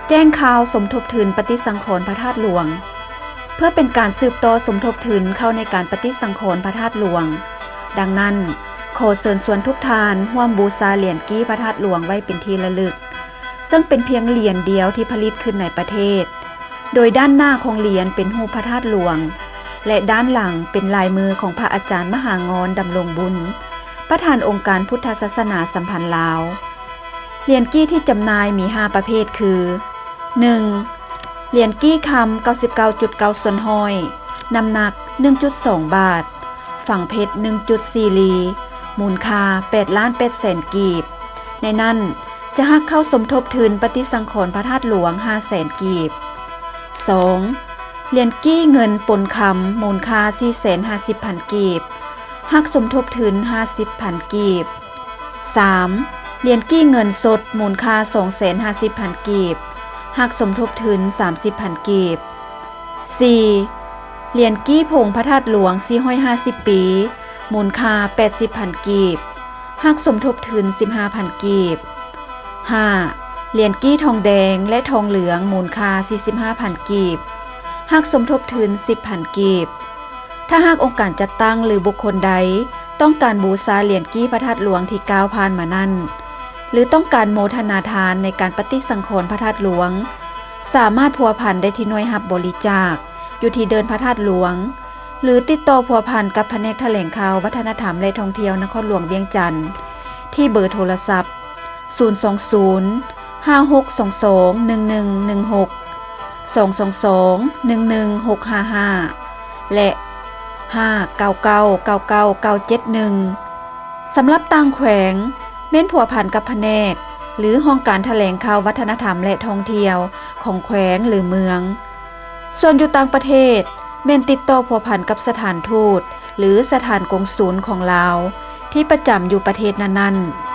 แจ้งข่าวสมทบทุนปฏิสังขรณ์พระธาตุหลวงเพื่อเป็นการสืบต่อสมทบทุนเข้าในการปฏิสังขรณ์พระธาตุหลวงดังนั้นขอเชิญชวนทุกท่านร่วมบูชาเหรียญกี้พระธาตุหลวงไว้เป็นที่ระลึกซึ่งเป็นเพียงเหรียญเดียวที่ผลิตขึ้นในประเทศโดยด้านหน้าของเหรียญเป็นรูปพระธาตุหลวงและด้านหลังเป็นลายมือของพระอาจารย์มหางอนดำรงบุญประธานองค์การพุทธศาสนาสัมพันธ์ลาวเหรียญกี้ที่จำหน่ายมี5ประเภทคือ 1. เหรียญกี้คำ 99.9 ส่วนห้อยน้ำหนัก 1.2 บาทฝังเพชร 1.4 ลีมูลค่า 8,800,000 กีบในนั้นจะหักเข้าสมทบทุนปฏิสังขรณ์พระธาตุหลวง 500,000 กีบ 2. เหรียญกี้เงินปนคำมูลค่า 450,000 กีบหักสมทบทุน 50,000 กีบ 3. เหรียญกี้เงินสดมูลค่า 250,000 กีบหักสมทบทุน 30,000 กีบ 4. เหรียญกี้ผงพระธาตุหลวง450 ปีมูลค่า 80,000 กีบหักสมทบทุน 15,000 กีบ 5. เหรียญกี้ทองแดงและทองเหลืองมูลค่า 45,000 กีบหักสมทบทุน 10,000 กีบถ้าหากองค์การจัดตั้งหรือบุคคลใดต้องการบูชาเหรียญกี้พระธาตุหลวงที่กล่าวผ่านมานั้นหรือต้องการโมทนาทานในการปฏิสังขรณ์พระธาตุหลวงสามารถพัวพันได้ที่หน่วยรับบริจาคอยู่ที่เดินพระธาตุหลวงหรือติดต่อพัวพันกับแผนกแถลงข่าววัฒนธรรมและท่องเที่ยวนครหลวงเวียงจันทร์ที่เบอร์โทรศัพท์ 020 5622 1116 222 11655 และ 5999991 สำหรับต่างแขวงเม่นพัวพันกับแผนกหรือห้องการแถลงข่าววัฒนธรรมและท่องเที่ยวของแขวงหรือเมืองส่วนอยู่ต่างประเทศเม่นติดต่อพัวพันกับสถานทูตหรือสถานกงสุลของลาวที่ประจำอยู่ประเทศนั้นๆ